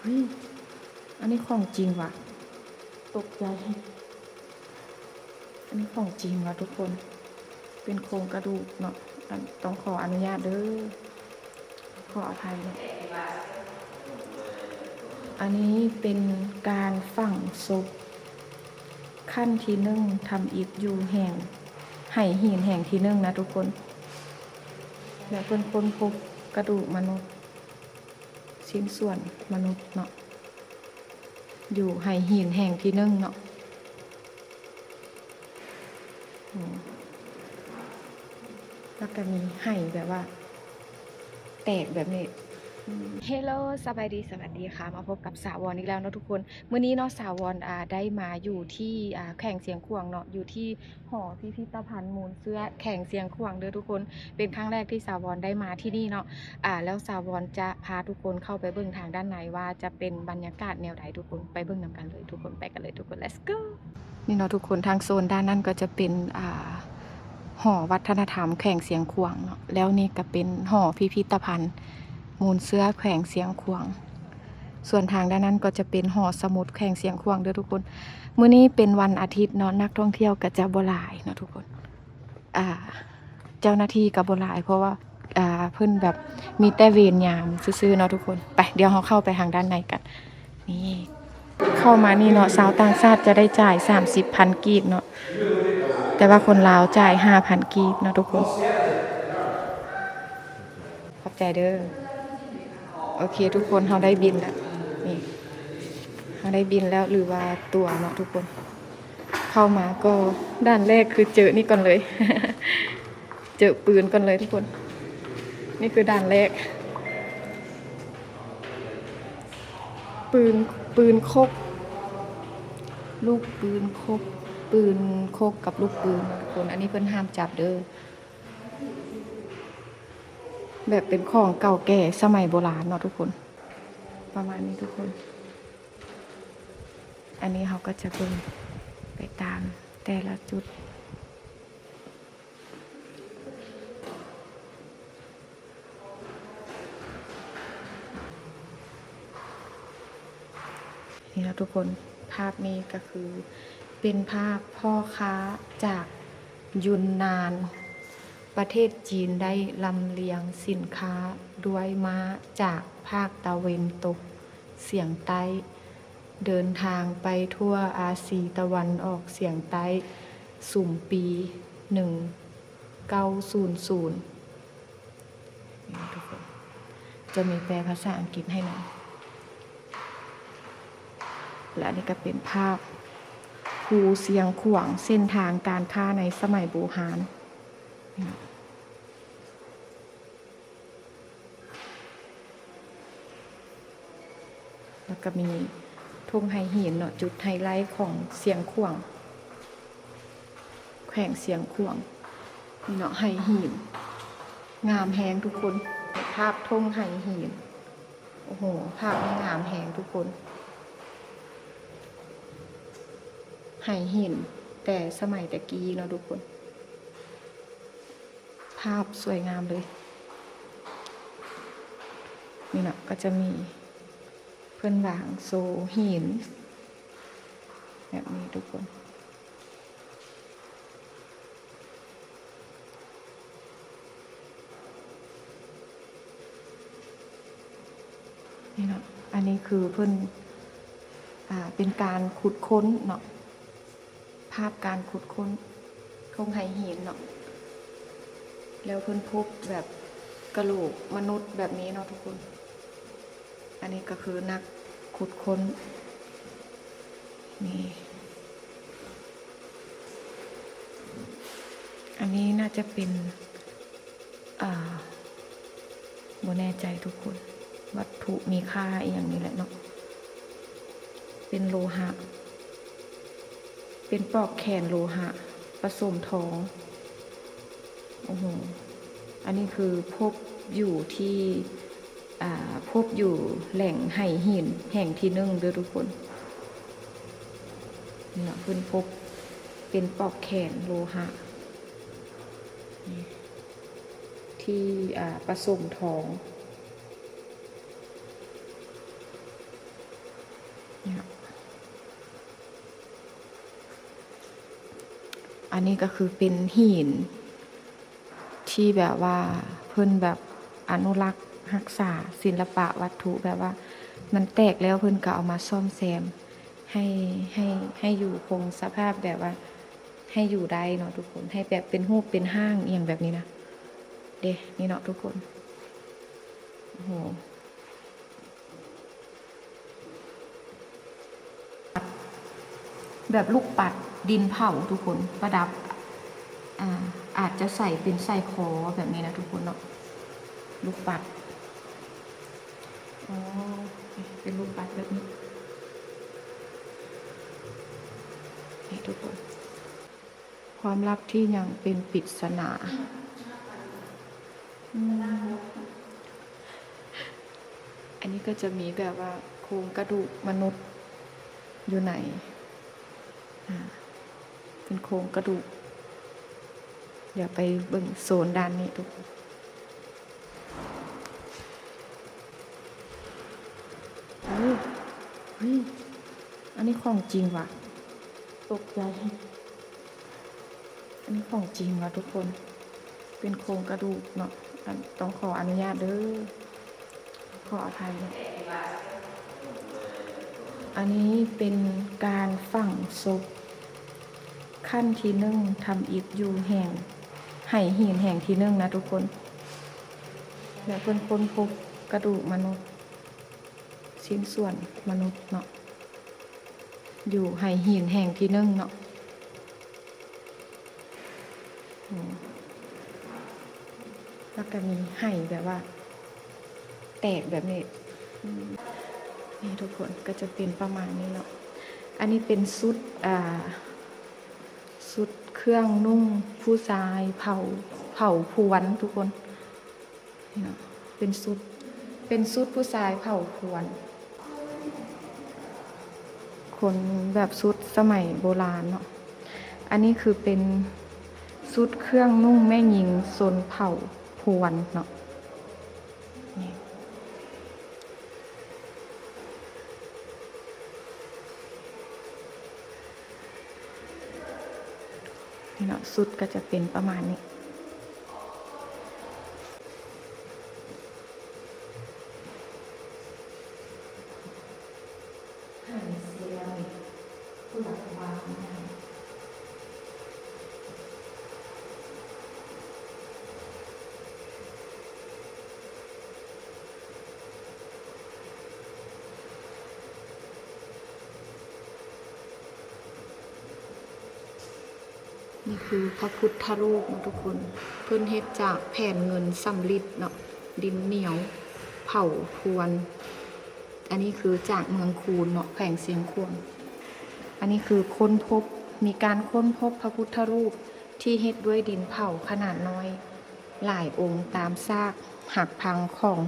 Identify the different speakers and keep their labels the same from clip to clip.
Speaker 1: ฮ้ยอันนี้ของจริงว่ะตกใจอันนี้ของจริงว่ะทุกคนเป็นโครงกระดูกเนาะต้องขออนุญาตเด้อขออภัยเนาะอันนี้เป็นการฝังศพขั้นที่หนึ่งทำอิฐอยู่แห่งไหหินแห่งที่หนึ่งนะทุกคนแล้วเพิ่นค้นพบกระดูกมนุษย์ชิ้นส่วนมนุษย์เนาะอยู่ไหหินแห่งที่หนึ่งเนาะแล้วก็มีไหแบบว่าแตกแบบนี้เฮลโลสบายดีสวัสดีค่ะมาพบกับสาววอนอีกแล้วเนาะทุกคนมื้อนี้เนาะสาววอนได้มาอยู่ที่แข่งเสียงขวางเนาะอยู่ที่หอพิพิธภัณฑ์มูลเสื้อแข่งเสียงขวางเด้อทุกคนเป็นครั้งแรกที่สาววอนได้มาที่นี่เนาะแล้วสาววอนจะพาทุกคนเข้าไปเบิ่งทางด้านในว่าจะเป็นบรรยากาศแนวไหนทุกคนไปเบิ่งนำกันเลยทุกคนไปกันเลยทุกคน let's go นี่เนาะทุกคนทางโซนด้านนั้นก็จะเป็นหอวัฒนธรรมแข่งเสียงขวางเนาะแล้วนี่ก็เป็นหอพิพิธภัณฑ์มูลเสื้อแขวงเสียงขวางส่วนทางด้านนั้นก็จะเป็นหอสมุดแขวงเสียงขวางเด้อทุกคนมื้อนี้เป็นวันอาทิตย์เนาะนักท่องเที่ยวก็จะบ่หลายเนาะทุกคนเจ้าหน้าที่ก็บ่หลายเพราะว่าเพิ่นแบบมีแต่เวรยามซื่อๆเนาะทุกคนไปเดี๋ยวเราเข้าไปทางด้านในกันนี่เข้ามานี่เนาะสาวต่างชาติจะได้จ่าย30,000 กีบเนาะแต่ว่าคนลาวจ่าย5,000 กีบเนาะทุกคนขอบใจเด้อโอเคทุกคนเราได้บินแล้วนี่เราได้บินแล้วหรือว่าตัวเนาะทุกคนเข้ามาก็ด้านแรกคือเจอนี่ก่อนเลย เจอปืนก่อนเลยทุกคนนี่คือด้านแรกปืนคกลูกปืนคกปืนคกกับลูกปืนทุกคนอันนี้เพิ่นห้ามจับเด้อแบบเป็นของเก่าแก่สมัยโบราณเนาะทุกคนประมาณนี้ทุกคนอันนี้เขาก็จะเบิ่งไปตามแต่ละจุดนี่นะทุกคนภาพนี้ก็คือเป็นภาพพ่อค้าจากยุนนานประเทศจีนได้ลำเลียงสินค้าด้วยม้าจากภาคตะวันตกเฉียงใต้เดินทางไปทั่วอาซีตะวันออกเฉียงใต้สุ่มปี1900นี่ทุกคนจะมีแปลภาษาอังกฤษให้นะและนี่ก็เป็นภาพภูเสียงขวางเส้นทางการค้าในสมัยโบราณแล้วก็มีทุ่งไฮหินเนาะจุดไฮไลท์ของเสียงขวางแขวงเสียงขวางนี่เนาะไฮหินงามแหงทุกคนภาพทุ่งไฮหินโอ้โหภาพนี้งามแหงทุกคนไหหินแต่สมัยตะกี้เนาะทุกคนภาพสวยงามเลยนี่เนาะก็จะมีเพื่อนวางโซหินแบบนี้ทุกคนนี่เนาะอันนี้คือเพื่อนเป็นการขุดค้นเนาะภาพการขุดค้นทงไหหินเนาะแล้วเพิ่นพบแบบกระโหลกมนุษย์แบบนี้เนาะทุกคนอันนี้ก็คือนักขุดค้นนี่อันนี้น่าจะเป็นบ่แน่ใจทุกคนวัตถุมีค่าอย่างนี้แหละเนาะเป็นโลหะเป็นปลอกแขนโลหะผสมทองโอ้โหอันนี้คือพบอยู่ที่พบอยู่แหล่งไหหินแห่งที่หนึ่งเด้อทุกคนนี่เนาะเพิ่นพบเป็นปลอกแขนโลหะที่ผสมทอง อันนี้ก็คือเป็นหินที่แบบว่าเพิ่นแบบอนุรักษ์รักษาศิลปะวัตถุแบบว่ามันแตกแล้วเพิ่นก็เอามาซ่อมแซมให้ให้อยู่คงสภาพแบบว่าให้อยู่ได้เนาะทุกคนให้แบบเป็นรูปเป็นห้างเอียงแบบนี้นะเด้นี่เนาะทุกคนโอ้โหแบบลูกปัดดินเผาทุกคนประดับอาจจะใส่เป็นใส่คอแบบนี้นะทุกคนเนาะลูกปัดอ๋อเป็นลูกปัดแบบนี้นี่ทุกคนความลับที่ยังเป็นปริศนาอันนี้ก็จะมีแบบว่าโครงกระดูกมนุษย์อยู่ไหนเป็นโครงกระดูกเดี๋ยวไปเบิ่งโซนด้านนี้ทุกคนเฮ้ยอันนี้ของจริงว่ะตกใจอันนี้ของจริงว่ะทุกคนเป็นโครงกระดูกเนาะต้องขออนุญาตเด้อขออภัยนะอันนี้เป็นการฝังศพขั้นที่1ทำอีกอยู่แห่งไห่หินแห่งที่1นะทุกคนแล้วเพิ่นค้นพบกระดูกมนุษย์ชิ้นส่วนมนุษย์เนาะอยู่ไห่หินแห่งที่1เนาะแล้วก็มีไห่แบบว่าแตกแบบนี้นี่ทุกคนก็จะเป็นประมาณนี้เนาะอันนี้เป็นชุดเครื่องนุ่งผู้ชายเผาพวนทุกคนนี่เนาะเป็นชุดผู้ชายเผาพวนคนแบบชุดสมัยโบราณเนาะอันนี้คือเป็นชุดเครื่องนุ่งแม่หญิงโซนเผาพวนเนาะนี่เนาะสุดก็จะเป็นประมาณนี้นี่คือพระพุทธรูปนะทุกคนเพิ่นเฮ็ดจากแผ่นเงินสำริดเนาะดินเหนียวเผาพวนอันนี้คือจากเมืองคูนเนาะแขวงเสียงควงอันนี้คือค้นพบมีการค้นพบพระพุทธรูปที่เฮ็ดด้วยดินเผาขนาดน้อยหลายองค์ตามซากหักพังของ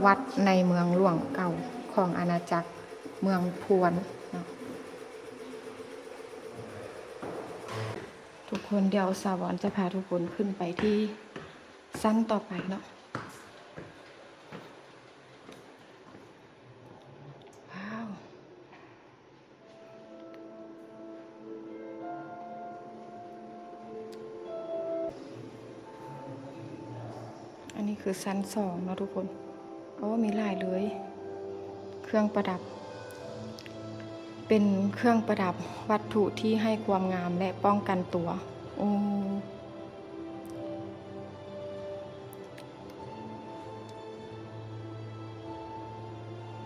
Speaker 1: วัดในเมืองหลวงเก่าของอาณาจักรเมืองพวนเนาะทุกคนเดี๋ยวสาวรจะพาทุกคนขึ้นไปที่ชั้นต่อไปเนาะว้าวอันนี้คือชั้น2เนาะทุกคนมีหลายเลยเครื่องประดับเป็นเครื่องประดับวัตถุที่ให้ความงามและป้องกันตัว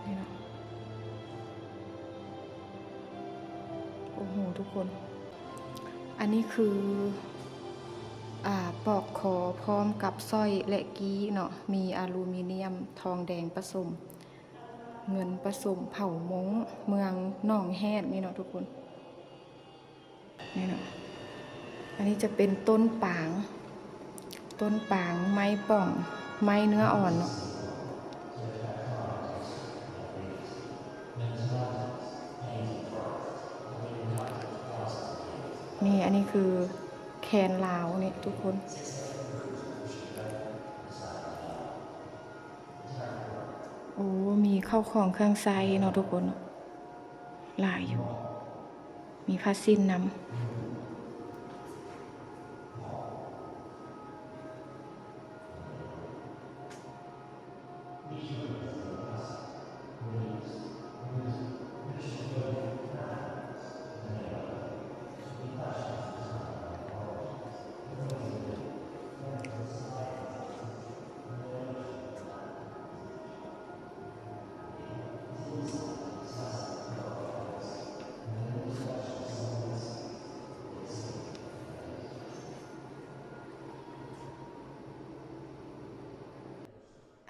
Speaker 1: นี่นะโอ้โหทุกคนอันนี้คือปอกคอพร้อมกับสร้อยและกี้เนาะมีอลูมิเนียมทองแดงผสมเงินผสมเผ่ามงเมืองหนองแฮดนี่เนาะทุกคนนี่เนาะอันนี้จะเป็นต้นปางไม้ป่องไม้เนื้ออ่อนเนาะนี่อันนี้คือแคนลาวนี่ทุกคนมีเข้าของเครื่องไซเนาะทุกคนหลายอยู่มีผ้าสิ้นน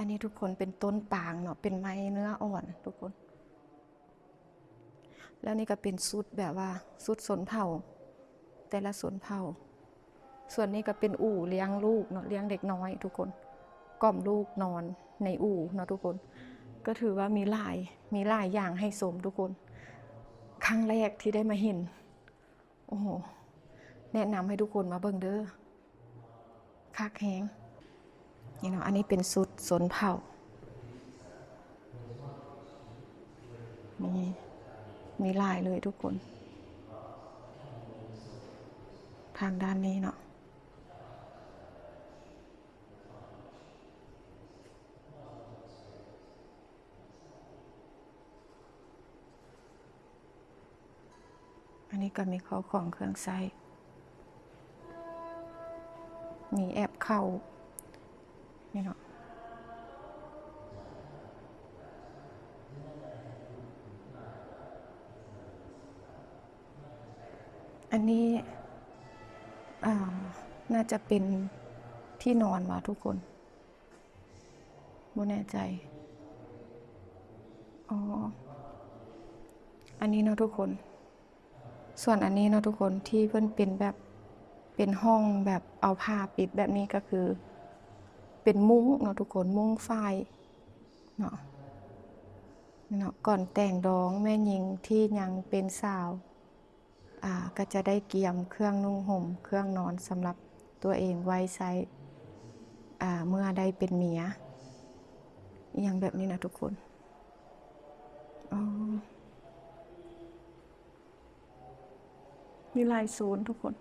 Speaker 1: นนี้ทุกคนเป็นต้นปางเนาะเป็นไม้เนื้ออ่อนทุกคนแล้วนี่ก็เป็นสุดแบบว่าสุดสนเผ่าแต่ละสนเผ่าส่วนนี้ก็เป็นอู่เลี้ยงลูกเนาะเลี้ยงเด็กน้อยทุกคนกล่อมลูกนอนในอู่เนาะทุกคนก็ถือว่ามีหลายอย่างให้ชมทุกคนครั้งแรกที่ได้มาเห็นโอ้โหแนะนำให้ทุกคนมาเบิ่งเด้อคักแฮงนี่เนาะอันนี้เป็นสุดสนเผ่ามีลายเลยทุกคนทางด้านนี้เนาะอันนี้ก็มีข้าวของเครื่องใช้มีแอบเข้านี่เนาะอันนี้น่าจะเป็นที่นอนว่ะทุกคนไม่แน่ใจอ๋ออันนี้เนาะทุกคนส่วนอันนี้เนาะทุกคนที่เพิ่นเป็นแบบเป็นห้องแบบเอาผ้าปิดแบบนี้ก็คือเป็นมุ้งเนาะทุกคนมุ้งฝ้ายเนาะก่อนแต่งดองแม่หญิงที่ยังเป็นสาวก็จะได้เกียมเครื่องนุ่งห่มเครื่องนอนสำหรับตัวเองไว้ใช้เมื่อได้เป็นเมียอย่างแบบนี้นะทุกคนอ๋อมีลายศูนย์ทุกคน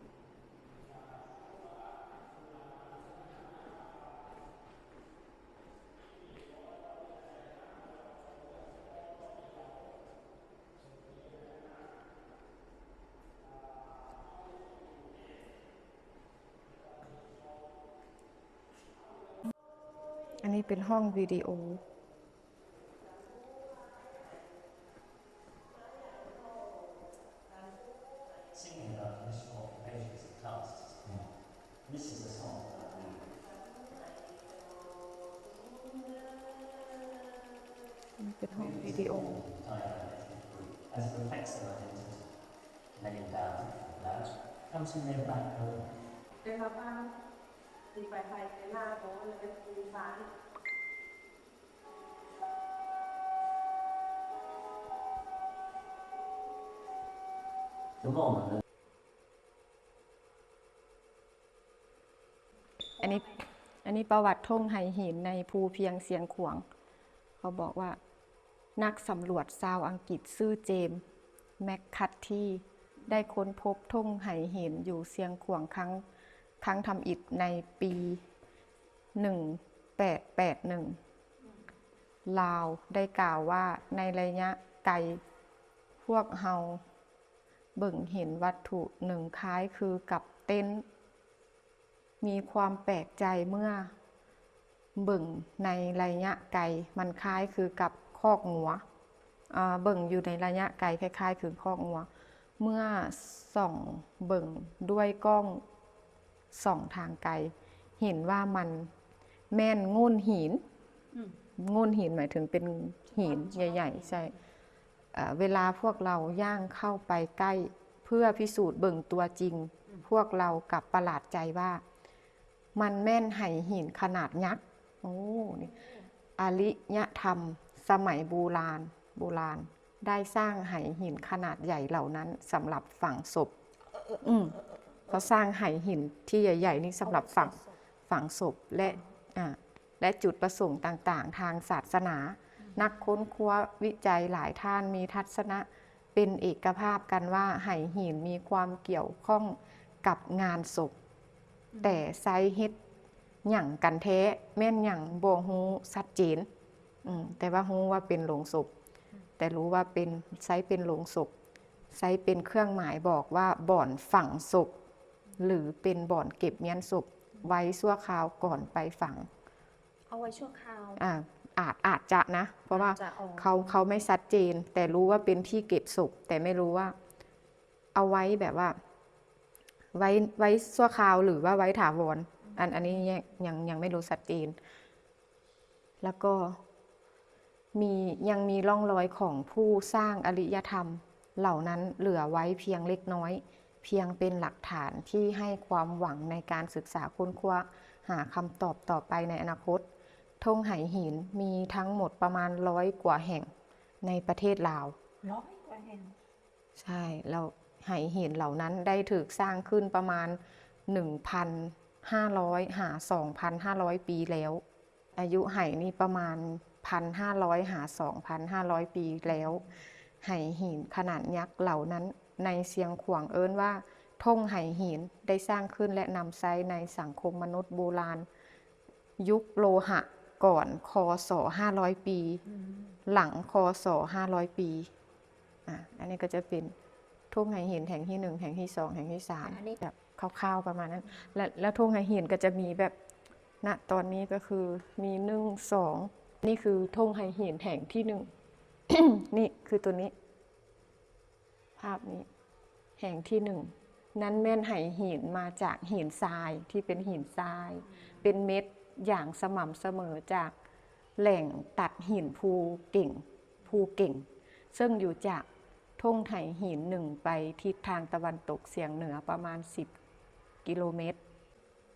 Speaker 1: อันนี้เป็นห้องวิดีโอเป็นห้องวิดีโอเป็นมาบ้างตีไฟในหน้าโต๊ะเลยเป็นตีฟ้าอันนี้ประวัติท่งไหหินในภูเพียงเสียงขวางเขาบอกว่านักสำรวจชาวอังกฤษชื่อเจมส์แมคคัตทีได้ค้นพบท่งไหหินอยู่เสียงขวางครั้งทำอิฐในปี 1881 ลาวได้กล่าวว่าในระยะไกลพวกเฮาเบิ่งเห็นวัตถุหนึ่งคล้ายคือกับเต็นท์มีความแปลกใจเมื่อเบิ่งในระยะไกลมันคล้ายคือกับคอกงัวเบิ่งอยู่ในระยะไกลคล้ายๆคือคอกงัวเมื่อส่องเบิ่งด้วยกล้องส่องทางไกลเห็นว่ามันแม่นง่นหินง่นหินหมายถึงเป็นหินใหญ่ๆใช่เวลาพวกเราย่างเข้าไปใกล้เพื่อพิสูจน์เบิ่งตัวจริงพวกเรากลับประหลาดใจว่ามันแม่นไหหินขนาดยักษ์โอ้นี่อารยธรรมสมัยโบราณได้สร้างไหหินขนาดใหญ่เหล่านั้นสำหรับฝังศพเขาสร้างไหหินที่ใหญ่ๆนี่สำหรับฝังศพและจุดประสงค์ต่างๆทางศาสนานักค้นคว้าวิจัยหลายท่านมีทัศนะเป็นเอกภาพกันว่าไหหินมีความเกี่ยวข้องกับงานศพแต่ไซเฮ็ดหยั่งกันแท้แม่นหยั่งบ่ฮู้ชัดเจนแต่ว่าฮู้ว่าเป็นโลงศพแต่รู้ว่าเป็นไซเป็นโลงศพไซเป็นเครื่องหมายบอกว่าบ่อนฝังศพหรือเป็นบ่อนเก็บเงี้ยนศพไว้ชั่วคราวก่อนไปฝัง
Speaker 2: เอาไว้ชั่วคราว
Speaker 1: อาจจะนะเพราะว่าเขาไม่ชัดเจนแต่รู้ว่าเป็นที่เก็บศพแต่ไม่รู้ว่าเอาไว้แบบว่าไว้ชั่วคราวหรือว่าไว้ถาวรอันนี้ยังไม่รู้ชัดเจน แล้วก็ยังมีร่องรอยของผู้สร้างอารยธรรมเหล่านั้นเหลือไว้เพียงเล็กน้อย เพียงเป็นหลักฐานที่ให้ความหวังในการศึกษาค้นคว้าหาคำตอบต่อไปในอนาคตธงไหหินมีทั้งหมดประมาณ100 กว่าแห่งในประเทศลาว
Speaker 2: 100 กว่าแห่ง
Speaker 1: ใช่แล้วไหหินเหล่านั้นได้ถูกสร้างขึ้นประมาณ 1,500 หา 2,500 ปีแล้ว อายุไหนี่ประมาณ 1,500 หา 2,500 ปีแล้วไหหินขนาดยักษ์เหล่านั้นในเสียงขวางเอิ้นว่าธงไหหินได้สร้างขึ้นและนำใช้ในสังคมมนุษย์โบราณ ยุคโลหะก่อนคศ500 ปี หลังคศ500 ปีอันนี้ก็จะเป็นธงไหหินแห่งที่1แห่งที่2แห่งที่3
Speaker 2: อันนี้
Speaker 1: แบบคร่าวๆประมาณนั้น แล้วธงไหหินก็จะมีแบบณตอนนี้ก็คือมี1 2นี่คือธงไหหินแห่งที่1 นี่คือตัวนี้ ภาพนี้แห่งที่1นั้นแม่นไหหินมาจากหินทรายที่เป็นหินทราย เป็นเม็ดอย่างสม่ำเสมอจากแหล่งตัดหินภูเก่ง ซึ่งอยู่จากธงไหหิน1ไปทิศทางตะวันตกเฉียงเหนือประมาณ10 กิโลเมตร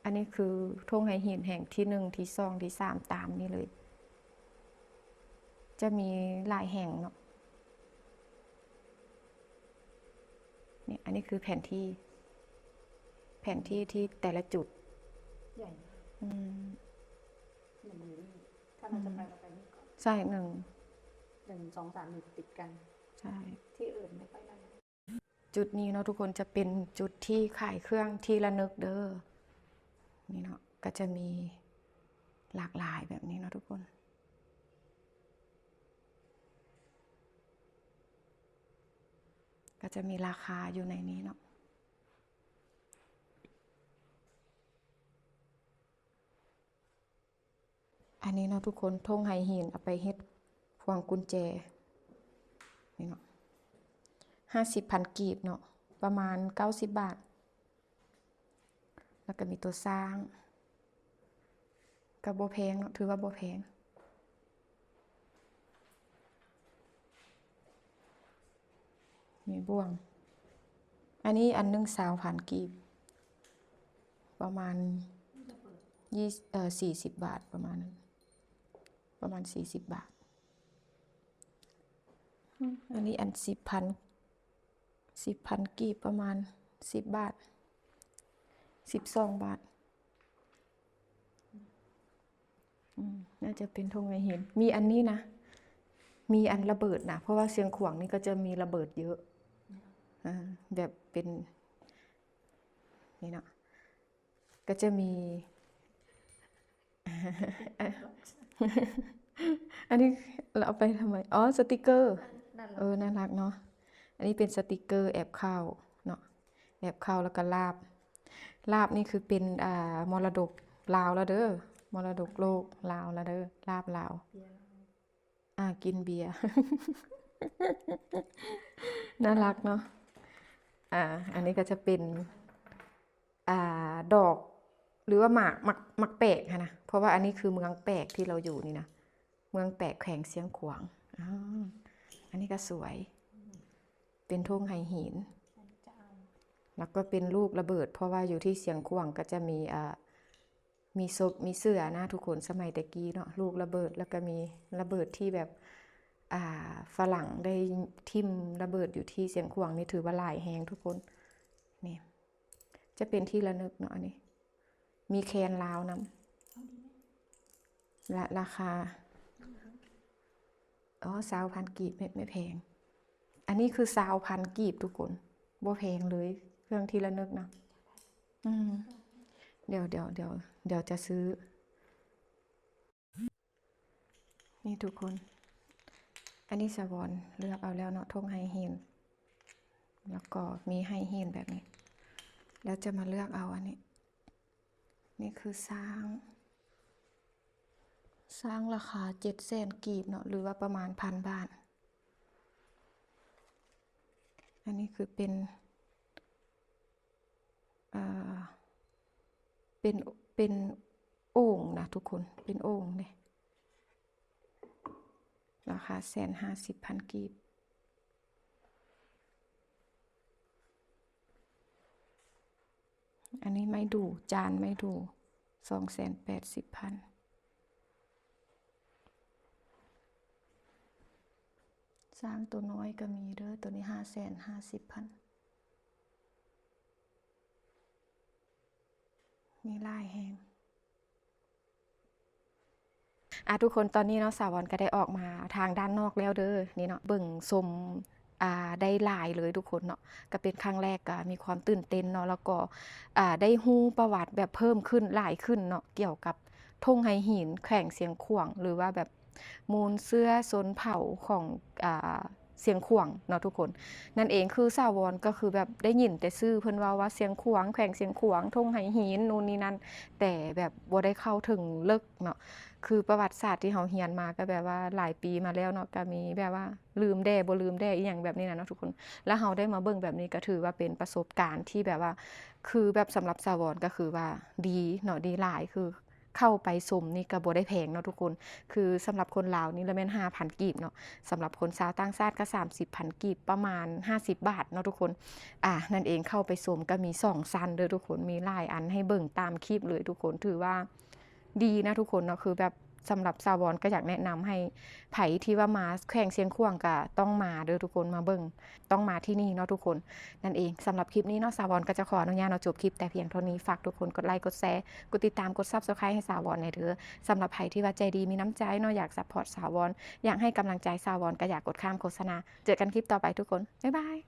Speaker 1: อันนี้คือธงไหหินแห่งที่1ที่2ที่3ตามนี้เลย จะมีหลายแห่งเนาะเนี่ยอันนี้คือแผนที่ที่แต่ละจุด
Speaker 2: ใหญ่
Speaker 1: อืม
Speaker 2: 1 อยู่นี่ ถ้าเราจะไปเราไปนี่ก่อน
Speaker 1: ใช่1
Speaker 2: 1 2 3อยู่ติดกัน
Speaker 1: ใช่
Speaker 2: ที่อื่นไม่ค่อยได้
Speaker 1: จุดนี้เนาะทุกคนจะเป็นจุดที่ขายเครื่องที่ระลึกเด้อนี่เนาะก็จะมีหลากหลายแบบนี้เนาะทุกคน ก็จะมีราคาอยู่ในนี้เนาะอันนี้เนาะทุกคนธงไหหินเอาไปเฮ็ดพวงกุญแจนี่เนาะ50,000 กีบเนาะประมาณ90 บาท แล้วก็มีตัวสร้างกับโบแพงเนาะถือว่าโบแพงมีบ่วงอันนี้อันนึง20,000 กีบประมาณ40 บาทประมาณนั้นประมาณ40 บาทอันนี้อัน10,000 กีบประมาณ10 บาท12 บาทน่าจะเป็นธงไหหินมีอันนี้นะมีอันระเบิดนะเพราะว่าเสียงขวางนี่ก็จะมีระเบิดเยอะแบบเป็นนี่เนาะก็จะมี อันนี้เราเอาไปทำไมอ๋อสติกเกอร์น่ารักเนาะอันนี้เป็นสติกเกอร์แอบเข้าเนาะแอบเข้าแล้วก็ลาบนี่คือเป็นมรดกลาวแล้วเด้อมรดกโลกลาวแล้วเด้อลาบลาวกินเบียร์ น่ารักเนาะอันนี้ก็จะเป็นดอกหรือว่าหมากแปลกค่ะนะเพราะว่าอันนี้คือเมืองแปลกที่เราอยู่นี่นะเมืองแปลกแขวงเสียงขวางอันนี้ก็สวยเป็นธงไหหินแล้วก็เป็นลูกระเบิดเพราะว่าอยู่ที่เสียงขวางก็จะมีศพมีเสื้อนะทุกคนสมัยตะกี้เนาะลูกระเบิดแล้วก็มีระเบิดที่แบบฝรั่งได้ทิ่มระเบิดอยู่ที่เสียงขวางนี่ถือว่าหลายแหงทุกคนนี่จะเป็นที่ระลึกเนาะอันนี้มีแคนลาวนำและราคา20,000 กีบไม่แพงอันนี้คือ20,000 กีบทุกคนบ่แพงเลยเครื่องที่ระลึกนะเดี๋ยวจะซื้อนี่ทุกคนอันนี้สวรรค์เลือกเอาแล้วเนาะธงไหหินแล้วก็มีไหหินแบบนี้แล้วจะมาเลือกเอาอันนี้นี่คือสร้างราคา700,000 กีบเนาะหรือว่าประมาณ1,000 บาทอันนี้คือเป็นโอ่งนะทุกคนเป็นโอ่งเนี่ย ราคา150,000 กีบอันนี้ไม่ดูจานไม่ดู280,000สร้างตัวน้อยก็มีเด้อตัวนี้550,000มีลายแฮงทุกคนตอนนี้เนาะสาววอนก็ได้ออกมาทางด้านนอกแล้วเด้อนี่เนาะเบิ่งชมได้หลายเลยทุกคนเนาะก็เป็นครั้งแรกก็มีความตื่นเต้นเนาะแล้วก็ได้ฮู้ประวัติแบบเพิ่มขึ้นหลายขึ้นเนาะเกี่ยวกับธงไหหินแขวงเสียงขวางหรือว่าแบบมูลเสื้อชนเผ่าของเสียงขวางเนาะทุกคนนั่นเองคือสาววอนก็คือแบบได้ยินแต่ชื่อเพิ่นว่าเสียงขวางแขวงเสียงขวางธงไหหินนู่นนี่นั่นแต่แบบบ่ได้เข้าถึงลึกเนาะคือประวัติศาสตร์ที่เราเรียนมาก็แบบว่าหลายปีมาแล้วเนาะก็มีแบบว่าลืมแด่บ่ลืมแด่อีหยังแบบนี้นะเนาะทุกคนแล้วเราได้มาเบิ่งแบบนี้ก็ถือว่าเป็นประสบการณ์ที่แบบว่าคือแบบสำหรับสาววอนก็คือว่าดีเนาะดีหลายคือเข้าไปชมนี่ก็บ่ได้แพงเนาะทุกคนคือสำหรับคนลาวนี่ละแม่น 5,000 กีบเนาะสำหรับคนชาวต่างชาติก็ 30,000 กีบประมาณ50 บาทเนาะทุกคนนั่นเองเข้าไปชมก็มี2ซันเด้อทุกคนมีหลายอันให้เบิ่งตามคลิปเลยทุกคนถือว่าดีนะทุกคนเนาะคือแบบสำหรับสาววอนก็อยากแนะนำให้ไผที่ว่ามาแขวงเชียงขวางก็ต้องมาเด้อทุกคนมาเบิ่งต้องมาที่นี่เนาะทุกคนนั่นเองสำหรับคลิปนี้เนาะสาววอนก็จะขออนุญาตจบคลิปแต่เพียงเท่านี้ฝากทุกคนกดไลค์กดแชร์กดติดตามกด Subscribe ให้สาววอนในเด้อสำหรับไผที่ว่าใจดีมีน้ำใจเนาะอยากซัพพอร์ตสาววอนอยากให้กำลังใจสาววอนก็อยากกดข้ามโฆษณาเจอกันคลิปต่อไปทุกคนบ๊ายบาย